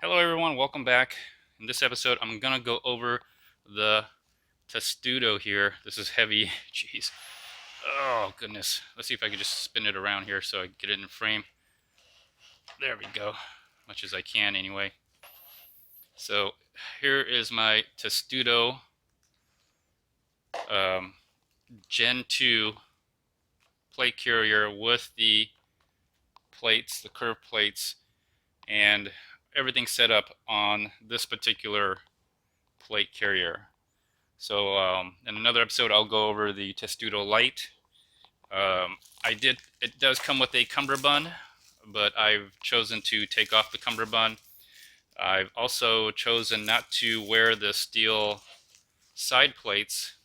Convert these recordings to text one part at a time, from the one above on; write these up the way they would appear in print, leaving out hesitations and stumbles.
Hello everyone, welcome back. In this episode, I'm gonna go over the Testudo here. This is heavy, jeez. Oh goodness. Let's see if I can just spin it around here so I get it in frame. There we go, much as I can anyway. So here is my Testudo Gen 2 plate carrier with the plates, the curved plates, and everything set up on this particular plate carrier. So in another episode, I'll go over the Testudo Light. It does come with a cummerbund, but I've chosen to take off the cummerbund. I've also chosen not to wear the steel side plates,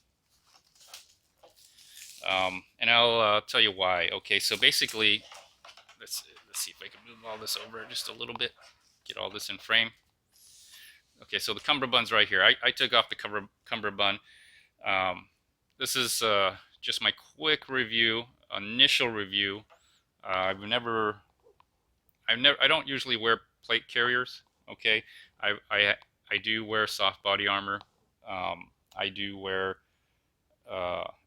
and I'll tell you why. Okay, so basically, let's see if I can move all this over just a little bit, get all this in frame. Okay, so the cummerbund's right here. I took off the cummerbund. This is just my quick review, initial review. I don't usually wear plate carriers. Okay, I do wear soft body armor. I do wear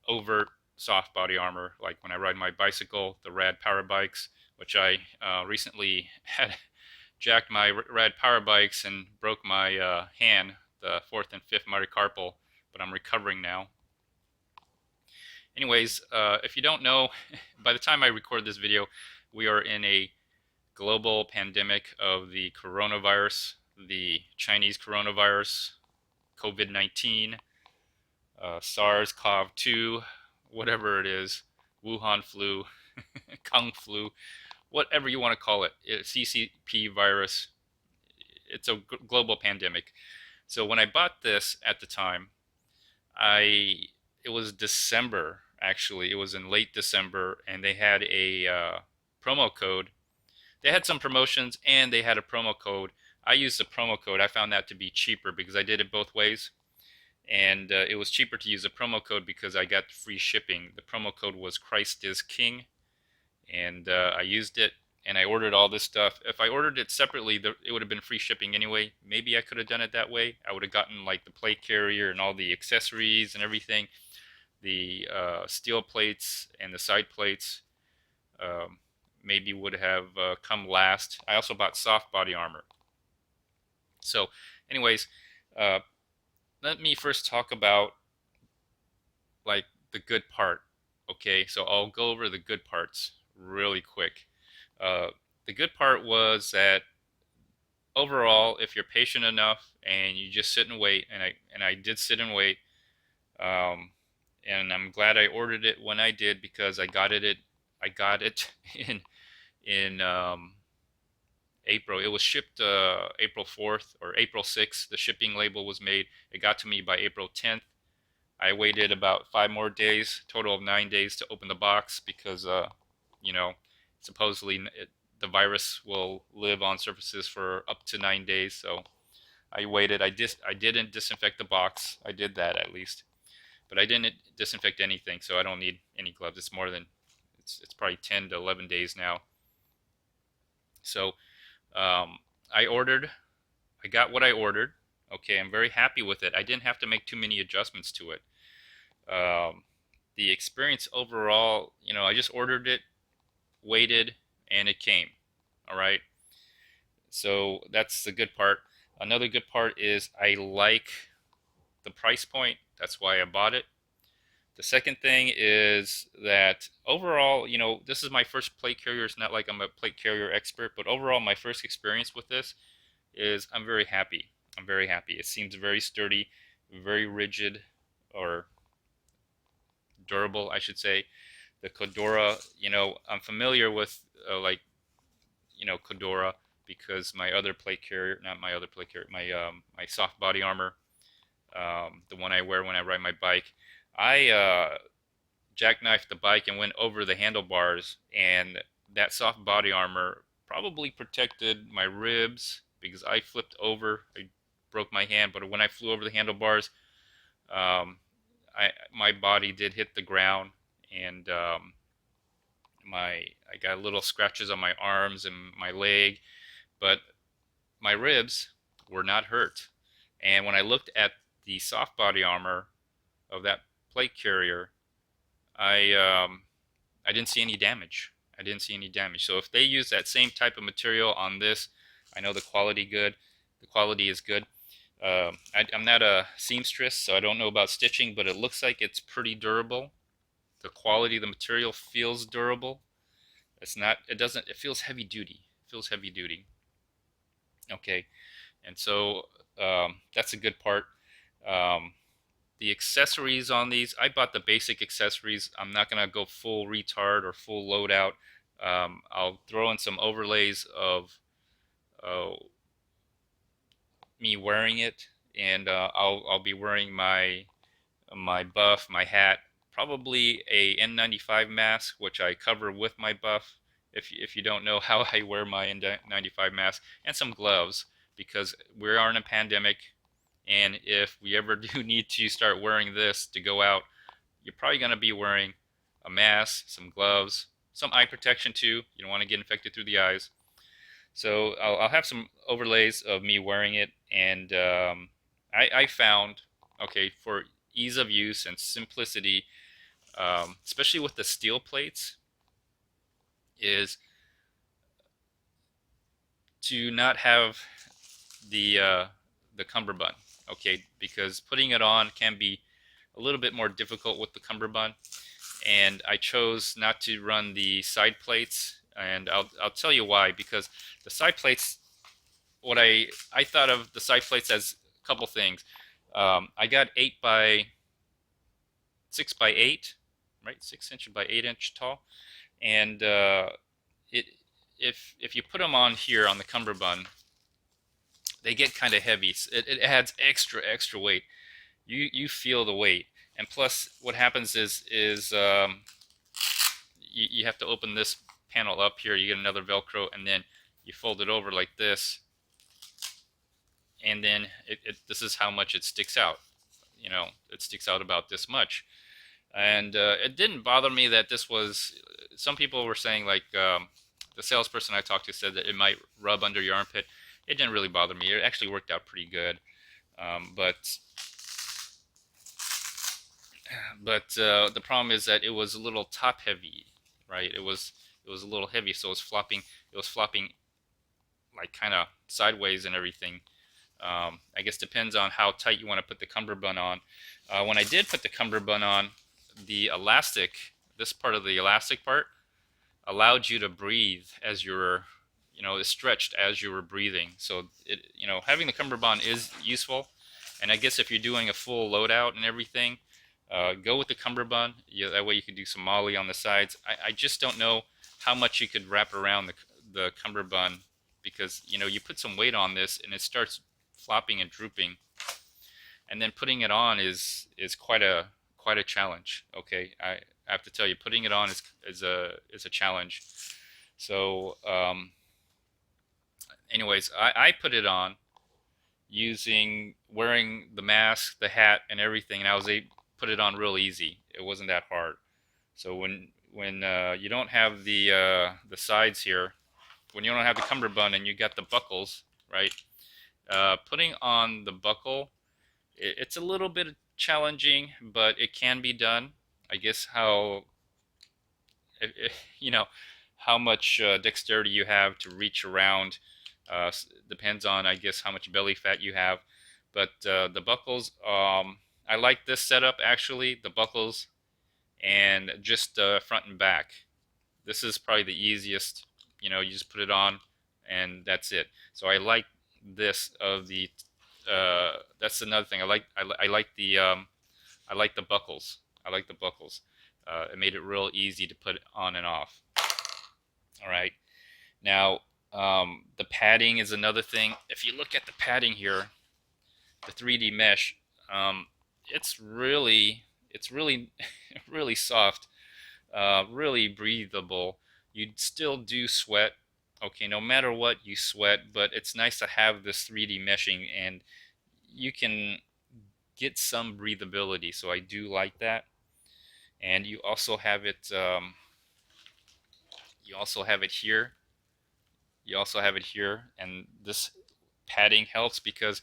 overt soft body armor, like when I ride my bicycle, the Rad power bikes, which I recently had jacked my Rad power bikes and broke my hand, the fourth and fifth metacarpal, but I'm recovering now. Anyways, if you don't know, by the time I record this video, we are in a global pandemic of the coronavirus, the Chinese coronavirus, COVID-19, SARS-CoV-2, whatever it is, Wuhan flu, Kung flu, whatever you want to call it, CCP virus. It's a global pandemic. So when I bought this at the time, it was December, actually. It was in late December, and they had a promo code. They had some promotions, and they had a promo code. I used the promo code. I found that to be cheaper because I did it both ways. And it was cheaper to use a promo code because I got free shipping. The promo code was Christ is King, and I used it, and I ordered all this stuff. If I ordered it separately, it would have been free shipping anyway. Maybe I could have done it that way. I would have gotten like the plate carrier and all the accessories and everything. The steel plates and the side plates maybe would have come last. I also bought soft body armor. So anyways, let me first talk about like the good part. Okay, so I'll go over the good parts really quick. The good part was that overall, if you're patient enough and you just sit and wait, and I did sit and wait, and I'm glad I ordered it when I did because I got it in April. It was shipped April 4th or April 6th. The shipping label was made. It got to me by April 10th. I waited about 5 more days, total of 9 days to open the box because, supposedly the virus will live on surfaces for up to 9 days. So I waited. I didn't disinfect the box. I did that at least, but I didn't disinfect anything. So I don't need any gloves. It's probably 10 to 11 days now. So I got what I ordered. Okay, I'm very happy with it. I didn't have to make too many adjustments to it. The experience overall, I just ordered it, waited, and it came. All right. So that's the good part. Another good part is I like the price point. That's why I bought it. The second thing is that overall, this is my first plate carrier. It's not like I'm a plate carrier expert, but overall, my first experience with this is I'm very happy. I'm very happy. It seems very sturdy, very rigid, or durable, I should say. The Cordura, I'm familiar with Cordura because my other plate carrier, not my other plate carrier, my soft body armor, the one I wear when I ride my bike. I jackknifed the bike and went over the handlebars, and that soft body armor probably protected my ribs because I flipped over. I broke my hand, but when I flew over the handlebars, my body did hit the ground, and I got little scratches on my arms and my leg, but my ribs were not hurt. And when I looked at the soft body armor of that plate carrier, I didn't see any damage. I didn't see any damage. So if they use that same type of material on this, I know the quality good. The quality is good. I'm not a seamstress, so I don't know about stitching, but it looks like it's pretty durable. The quality of the material feels durable. It's not. It doesn't. It feels heavy duty. It feels heavy duty. Okay, and so that's a good part. Um, the accessories on these, I bought the basic accessories. I'm not gonna go full retard or full loadout. I'll throw in some overlays of uh, me wearing it, and I'll be wearing my buff, my hat, probably a N95 mask, which I cover with my buff. If you don't know how I wear my N95 mask, and some gloves, because we are in a pandemic, and if we ever do need to start wearing this to go out, you're probably going to be wearing a mask, some gloves, some eye protection too. You don't want to get infected through the eyes. So I'll have some overlays of me wearing it, and I found, okay, for ease of use and simplicity, especially with the steel plates, is to not have the cummerbund, okay, because putting it on can be a little bit more difficult with the cummerbund, and I chose not to run the side plates, and I'll tell you why. Because the side plates, what I thought of the side plates as a couple things. I got 8 by 6 by 8, right? 6 inch by 8 inch tall, and it if you put them on here on the cummerbund, they get kind of heavy. It adds extra weight. You feel the weight, and plus, what happens is you have to open this panel up here. You get another Velcro, and then you fold it over like this, and then this is how much it sticks out. You know, it sticks out about this much. And it didn't bother me that this was. Some people were saying, like, the salesperson I talked to said that it might rub under your armpit. It didn't really bother me. It actually worked out pretty good. But the problem is that it was a little top heavy, right? It was a little heavy, so it was flopping. It was flopping like kind of sideways and everything. I guess depends on how tight you want to put the cummerbund on. When I did put the cummerbund on, the elastic, this part of the elastic part, allowed you to breathe as you were, you know, it stretched as you were breathing. So it, you know, having the cummerbund is useful. And I guess if you're doing a full loadout and everything, go with the cummerbund. That way you can do some molly on the sides. I just don't know how much you could wrap around the cummerbund, because, you know, you put some weight on this and it starts flopping and drooping, and then putting it on is quite a challenge. Okay, I have to tell you, putting it on is a challenge. So anyways, I put it on wearing the mask, the hat, and everything, and I was able to put it on real easy. It wasn't that hard. So when you don't have the sides here, when you don't have the cummerbund and you got the buckles, right? Putting on the buckle, it's a little bit challenging, but it can be done. I guess you know, how much dexterity you have to reach around depends on, I guess, how much belly fat you have. But the buckles, I like this setup actually, the buckles and just front and back. This is probably the easiest. You know, you just put it on and that's it. So I like this of the that's another thing. I like the buckles. I like the buckles. It made it real easy to put on and off. All right. Now the padding is another thing. If you look at the padding here, the 3D mesh, it's really really soft, really breathable. You'd still do sweat, okay, no matter what you sweat, but it's nice to have this 3D meshing, and you can get some breathability. So I do like that. And you also have it. You also have it here. You also have it here, and this padding helps because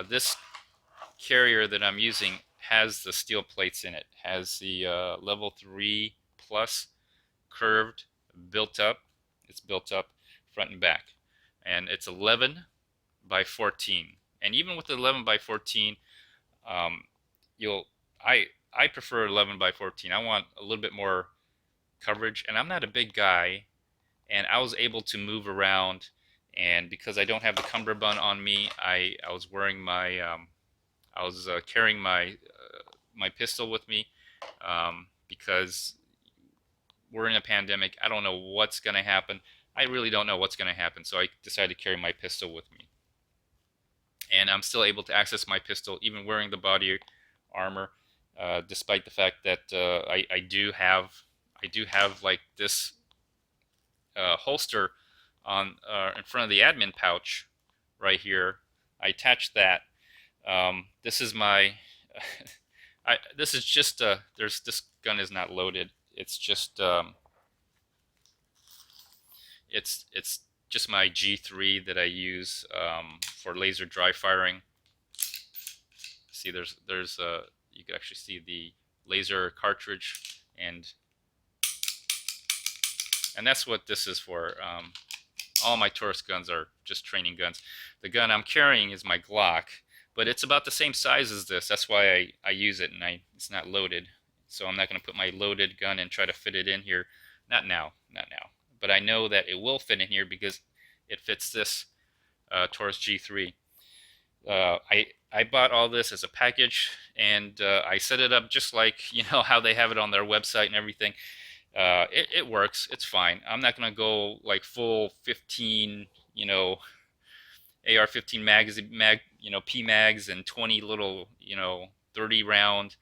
this carrier that I'm using has the steel plates in it, has the level 3 plus curved, built up. It's built up front and back, and it's 11 by 14. And even with the 11 by 14, um, you'll I prefer 11 by 14. I want a little bit more coverage, and I'm not a big guy, and I was able to move around. And because I don't have the cummerbund on me, I was wearing my I was carrying my pistol with me because we're in a pandemic. I don't know what's going to happen. I really don't know what's going to happen, so I decided to carry my pistol with me. And I'm still able to access my pistol even wearing the body armor, despite the fact that I do have like this holster on in front of the admin pouch right here. I attached that. This is my this is just this gun is not loaded. It's just it's just my G3 that I use for laser dry firing. See, there's you can actually see the laser cartridge, and that's what this is for. All my Taurus guns are just training guns. The gun I'm carrying is my Glock, but it's about the same size as this. That's why I use it, and it's not loaded. So I'm not going to put my loaded gun and try to fit it in here. Not now. But I know that it will fit in here because it fits this Taurus G3. I bought all this as a package, and I set it up just like how they have it on their website and everything. It works. It's fine. I'm not gonna go like full 15, AR-15 P mags and 20 little, 30 round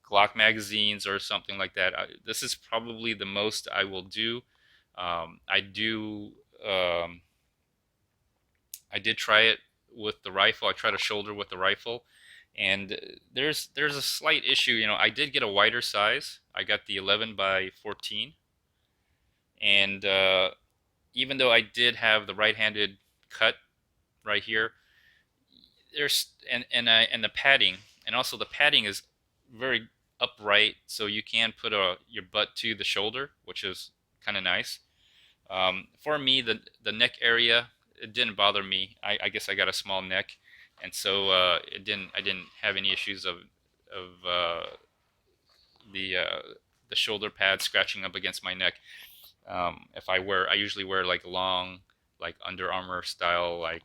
Glock magazines or something like that. This is probably the most I will do. I did try it with the rifle. I tried a shoulder with the rifle, and there's a slight issue. I did get a wider size. I got the 11 by 14, and even though I did have the right-handed cut right here, there's and the padding, and also the padding is very upright, so you can put your butt to the shoulder, which is kind of nice. For me, the neck area, it didn't bother me. I guess I got a small neck, and so I didn't have any issues of the shoulder pad scratching up against my neck. I usually wear like long, like Under Armour style, like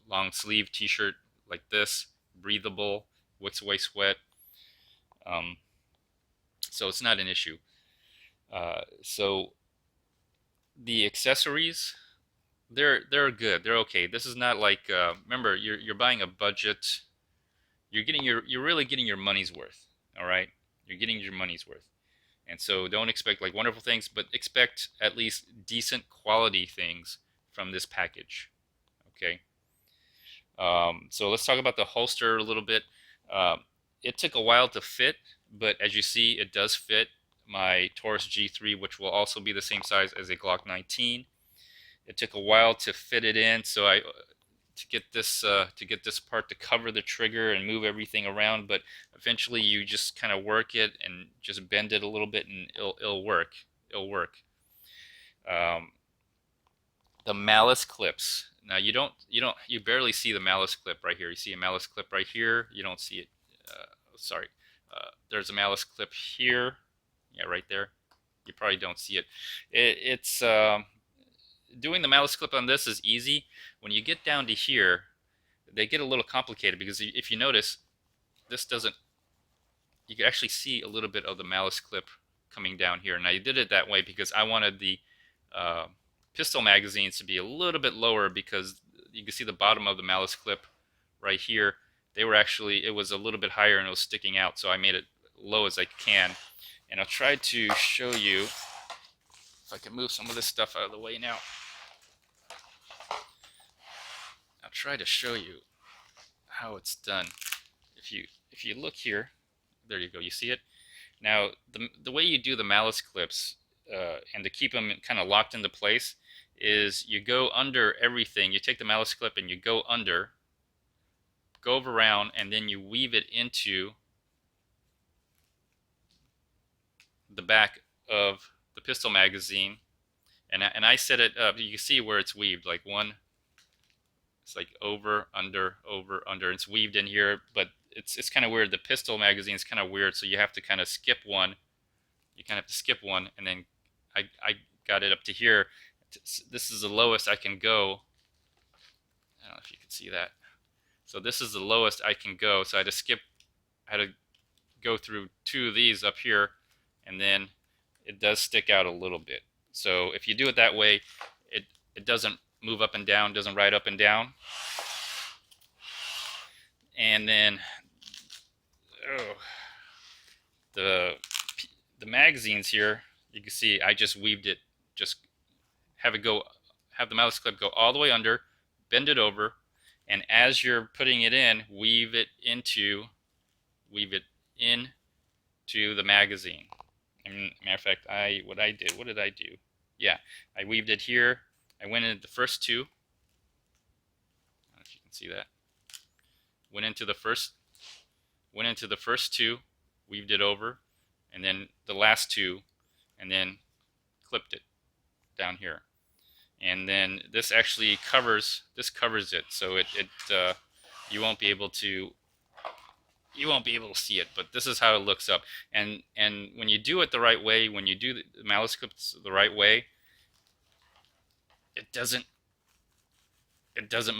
long sleeve T-shirt like this, breathable, wicks away sweat. So it's not an issue. So the accessories, they're good. They're okay. This is not like remember, you're buying a budget. You're really getting your money's worth. All right, you're getting your money's worth. And so don't expect like wonderful things, but expect at least decent quality things from this package. Okay. So let's talk about the holster a little bit. It took a while to fit, but as you see, it does fit my Taurus G3, which will also be the same size as a Glock 19. It took a while to fit it in, so to get this part to cover the trigger and move everything around. But eventually, you just kind of work it and just bend it a little bit, and it'll work. It'll work. The Malice clips. Now you barely see the Malice clip right here. You see a Malice clip right here. You don't see it. Sorry. There's a Malice clip here. Yeah, right there. You probably don't see it. It's doing the Malice clip on this is easy. When you get down to here, they get a little complicated because if you notice, this doesn't. You can actually see a little bit of the Malice clip coming down here. Now you did it that way because I wanted the pistol magazines to be a little bit lower because you can see the bottom of the Malice clip right here. It was a little bit higher and it was sticking out, so I made it low as I can. And I'll try to show you if I can move some of this stuff out of the way now. I'll try to show you how it's done. If you look here, there you go. You see it? Now the way you do the Malice clips and to keep them kind of locked into place is you go under everything. You take the Malice clip and you go under, go around, and then you weave it into the back of the pistol magazine. And I set it up. You can see where it's weaved, like one. It's like over, under, over, under. It's weaved in here, but it's kind of weird. The pistol magazine is kind of weird, so you have to kind of skip one. You kind of have to skip one, and then I got it up to here. This is the lowest I can go. I don't know if you can see that. So this is the lowest I can go. So I had to go through two of these up here, and then it does stick out a little bit. So if you do it that way, it doesn't move up and down, doesn't ride up and down. And then the magazines here, you can see I just weaved it, just have the Malice clip go all the way under, bend it over, and as you're putting it in, weave it into the magazine. And matter of fact, what did I do? Yeah, I weaved it here. I went into the first two. I don't know if you can see that. Went into the first two, weaved it over, and then the last two, and then clipped it down here. And then this actually covers it, so you won't be able to see it, but this is how it looks up. And when you do it the right way, when you do the Malice clips the right way, it doesn't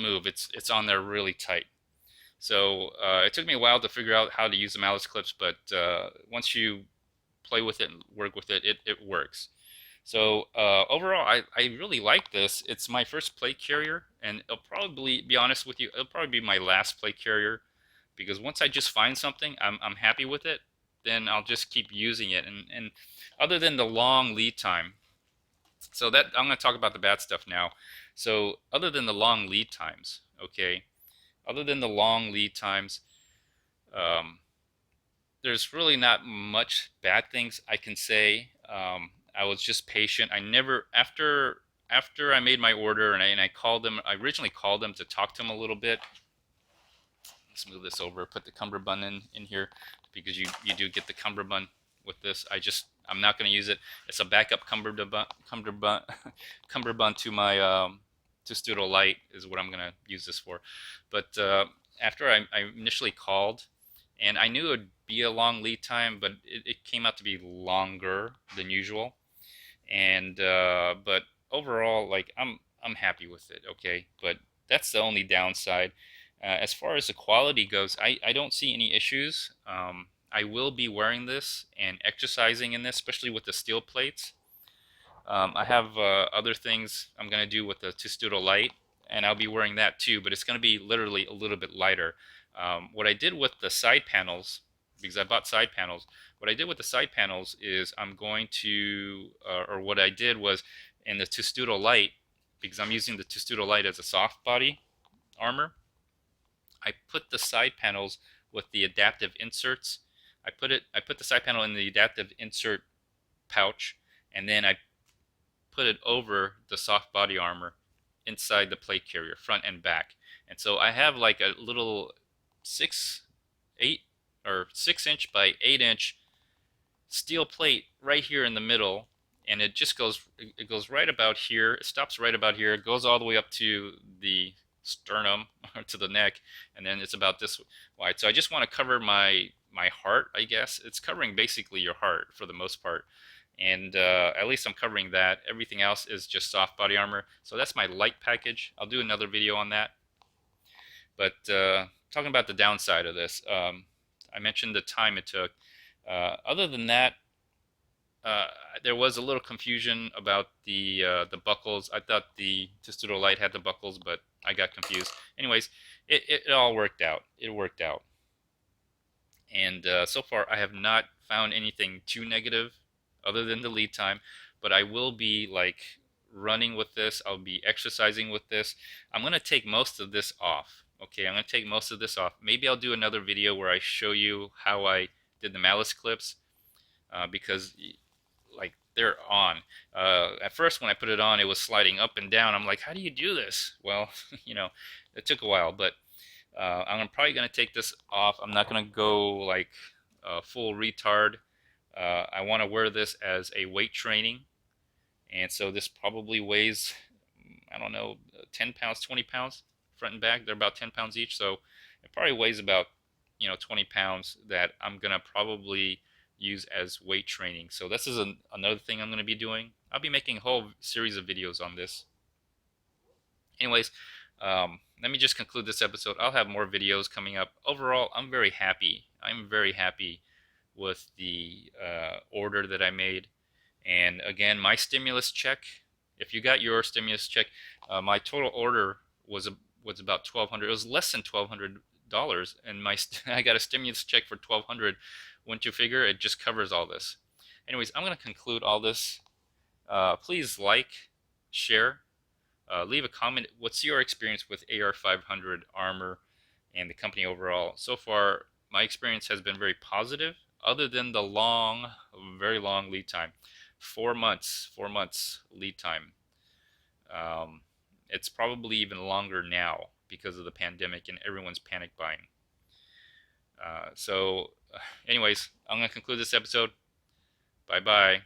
move. It's on there really tight. So it took me a while to figure out how to use the Malice clips, but once you play with it and work with it, it works. So overall, I really like this. It's my first plate carrier, and it'll probably, be honest with you, it'll probably be my last plate carrier, because once I just find something, I'm happy with it, then I'll just keep using it. And other than the long lead time, so that I'm going to talk about the bad stuff now. So other than the long lead times, okay, there's really not much bad things I can say. I was just patient. I never, after I made my order and I called them, I originally called them to talk to them a little bit. Let's move this over, put the cummerbund in here, because you do get the cummerbund with this. I'm not going to use it. It's a backup cummerbund to my Testudo Light is what I'm going to use this for. But after I initially called, and I knew it would be a long lead time, but it came out to be longer than usual. And but overall, like I'm happy with it. Okay, but that's the only downside. As far as the quality goes, I don't see any issues. I will be wearing this and exercising in this, especially with the steel plates. I have other things I'm going to do with the Testudo Light, and I'll be wearing that too, but it's going to be literally a little bit lighter. What I did with the side panels, because I bought side panels, what I did with the side panels is I'm going to, or what I did was in the Testudo Light, because I'm using the Testudo Light as a soft body armor, I put the side panels with the adaptive inserts. I put the side panel in the adaptive insert pouch, and then I put it over the soft body armor inside the plate carrier, front and back. And so I have like a little 6 inch by 8 inch steel plate right here in the middle, and it goes right about here. It stops right about here. It goes all the way up to the sternum or to the neck, and then it's about this wide. So I just want to cover my heart, I guess. It's covering basically your heart for the most part, and at least I'm covering that. Everything else is just soft body armor. So that's my light package. I'll do another video on that. But talking about the downside of this, I mentioned the time it took. Other than that, there was a little confusion about the buckles. I thought the Testudo Light had the buckles, but I got confused. Anyways, it all worked out. It worked out. And so far, I have not found anything too negative other than the lead time. But I will be like running with this. I'll be exercising with this. I'm going to take most of this off. Okay, I'm going to take most of this off. Maybe I'll do another video where I show you how I did the Malice clips, because like they're on. At first, when I put it on, it was sliding up and down. I'm like, how do you do this? Well, you know, it took a while, but I'm probably going to take this off. I'm not going to go like full retard. I want to wear this as a weight training, and so this probably weighs, I don't know, 10 pounds, 20 pounds front and back. They're about 10 pounds each, so it probably weighs about 20 pounds that I'm going to probably use as weight training. So this is another thing I'm going to be doing. I'll be making a whole series of videos on this. Anyways, let me just conclude this episode. I'll have more videos coming up. Overall, I'm very happy. I'm very happy with the order that I made. And again, my stimulus check, if you got your stimulus check, my total order was about 1,200. It was less than $1,200, and I got a stimulus check for 1,200. Wouldn't you figure it just covers all this? Anyways, I'm going to conclude all this. Please like, share, leave a comment. What's your experience with AR500 armor and the company overall? So far, my experience has been very positive, other than the long, very long lead time. 4 months lead time. It's probably even longer now because of the pandemic and everyone's panic buying. Anyways, I'm going to conclude this episode. Bye bye.